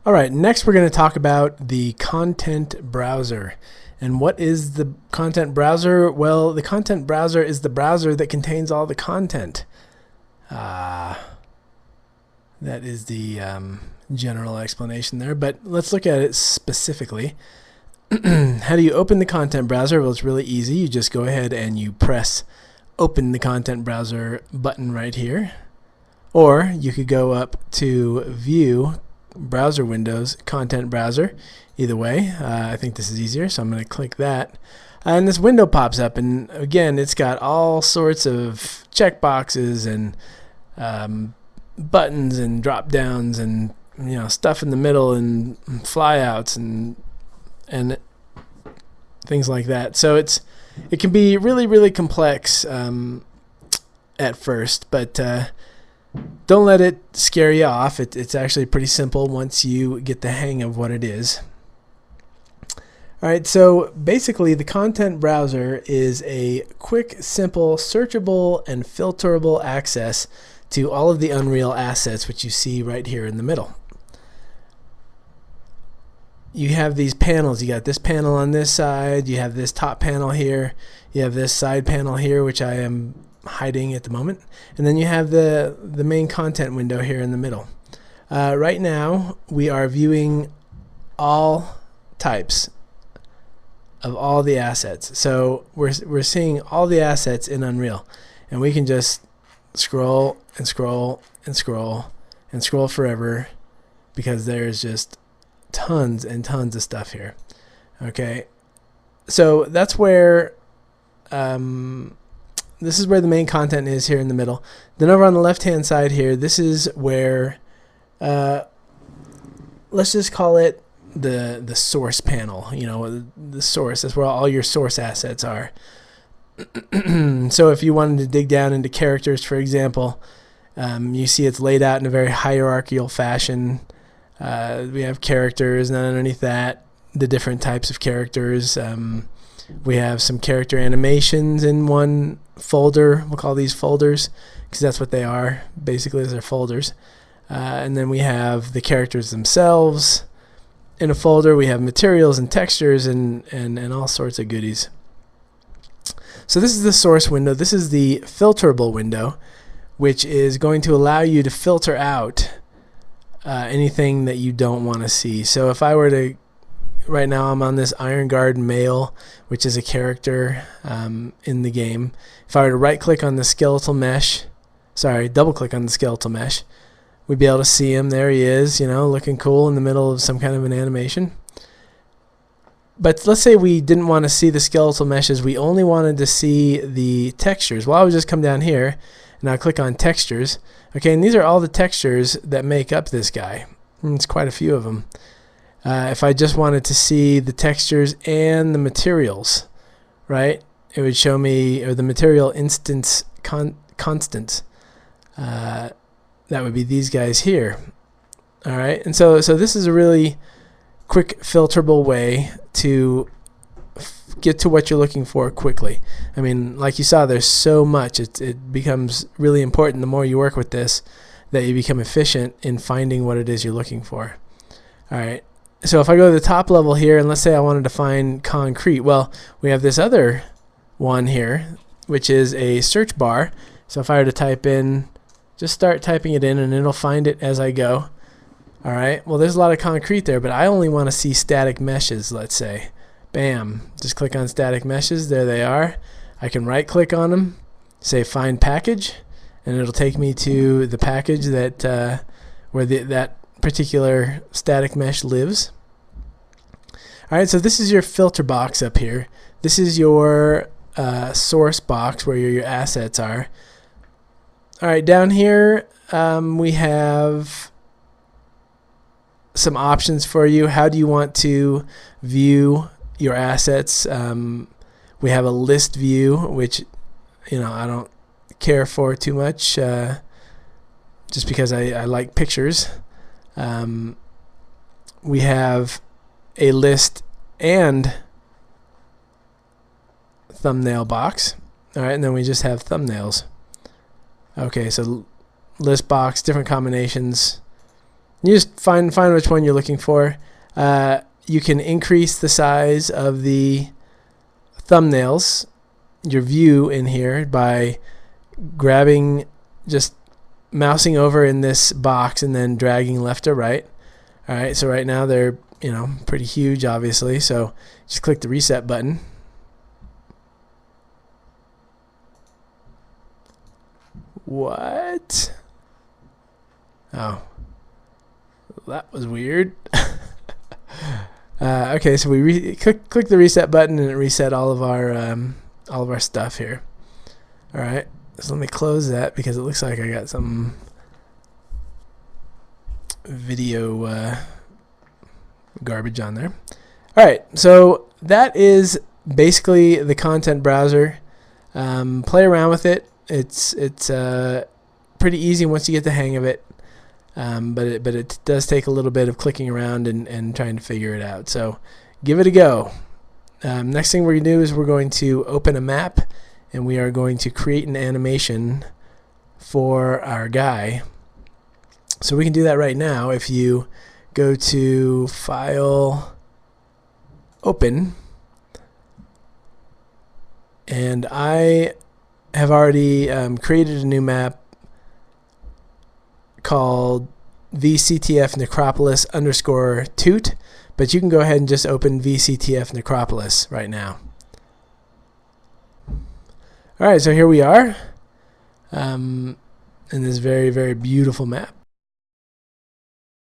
All right, next we're going to talk about the content browser. And what is the content browser? Well, the content browser is the browser that contains all the content. That is the general explanation there, but let's look at it specifically. How do you open the content browser? Well, it's really easy. You just go ahead and you press open the content browser button right here. Or you could go up to view browser windows, content browser. Either way, I think this is easier, so I'm going to click that. And this window pops up, and again, it's got all sorts of checkboxes and buttons and drop downs and stuff in the middle and flyouts and things like that. So it can be really complex at first, but don't let it scare you off. It's actually pretty simple once you get the hang of what it is. All right, so basically the content browser is a quick, simple, searchable, and filterable access to all of the Unreal assets, which you see right here in the middle. You have these panels. You got this panel on this side. You have this top panel here. You have this side panel here, which I am hiding at the moment. And then you have the main content window here in the middle. Right now, we are viewing all types of all the assets. So we're seeing all the assets in Unreal, and we can just scroll and scroll and scroll and scroll forever because there's just tons and tons of stuff here. Okay, so that's where this is where the main content is here in the middle. Then over on the left hand side here, this is where let's just call it the source panel. The source, that's where all your source assets are. So if you wanted to dig down into characters, for example, you see it's laid out in a very hierarchical fashion. We have characters, and then underneath that, the different types of characters. We have some character animations in one folder. We'll call these folders because that's what they are. Basically, they're folders. And then we have the characters themselves. In a folder, we have materials and textures and all sorts of goodies. So this is the source window. This is the filterable window, which is going to allow you to filter out anything that you don't want to see. So if I were to, right now I'm on this Iron Guard male, which is a character in the game. If I were to right-click on the skeletal mesh, double-click on the skeletal mesh, we'd be able to see him. There he is, looking cool in the middle of some kind of an animation. But let's say we didn't want to see the skeletal meshes. We only wanted to see the textures. Well, I would just come down here and I'll click on textures. Okay, and these are all the textures that make up this guy. It's quite a few of them. If I just wanted to see the textures and the materials, right, it would show me, or the material instance constants. That would be these guys here. All right, and so this is a really quick, filterable way to get to what you're looking for quickly. I mean, like you saw, there's so much. It becomes really important the more you work with this that you become efficient in finding what it is you're looking for. All right, so if I go to the top level here, and let's say I wanted to find concrete, well, we have this other one here, which is a search bar. So if I were to type in, just start typing it in and it'll find it as I go. All right, well, there's a lot of concrete there, but I only want to see static meshes, let's say. Bam, just click on static meshes. There they are. I can right click on them, say find package, and it'll take me to the package that where that particular static mesh lives. All right, so this is your filter box up here. This is your source box where your assets are. All right, down here we have some options for you. How do you want to view your assets? We have a list view, which I don't care for too much, just because I like pictures. We have a list and thumbnail box. All right, and then we just have thumbnails. Okay, so list box, different combinations. You just find which one you're looking for. You can increase the size of the thumbnails, your view in here, by grabbing, just mousing over in this box and then dragging left or right. All right, so right now they're, you know, pretty huge, obviously. So just click the reset button. What? Oh, that was weird. Okay, so we click the reset button and it reset all of our stuff here. All right, so let me close that because it looks like I got some video garbage on there. All right, so that is basically the content browser. Play around with it. It's pretty easy once you get the hang of it. But it does take a little bit of clicking around and trying to figure it out. So give it a go. Next thing we're going to do is we're going to open a map and we are going to create an animation for our guy. So we can do that right now. If you go to File, Open, and I have already created a new map called VCTF Necropolis _ Toot, but you can go ahead and just open VCTF Necropolis right now. All right, so here we are in this very, very beautiful map.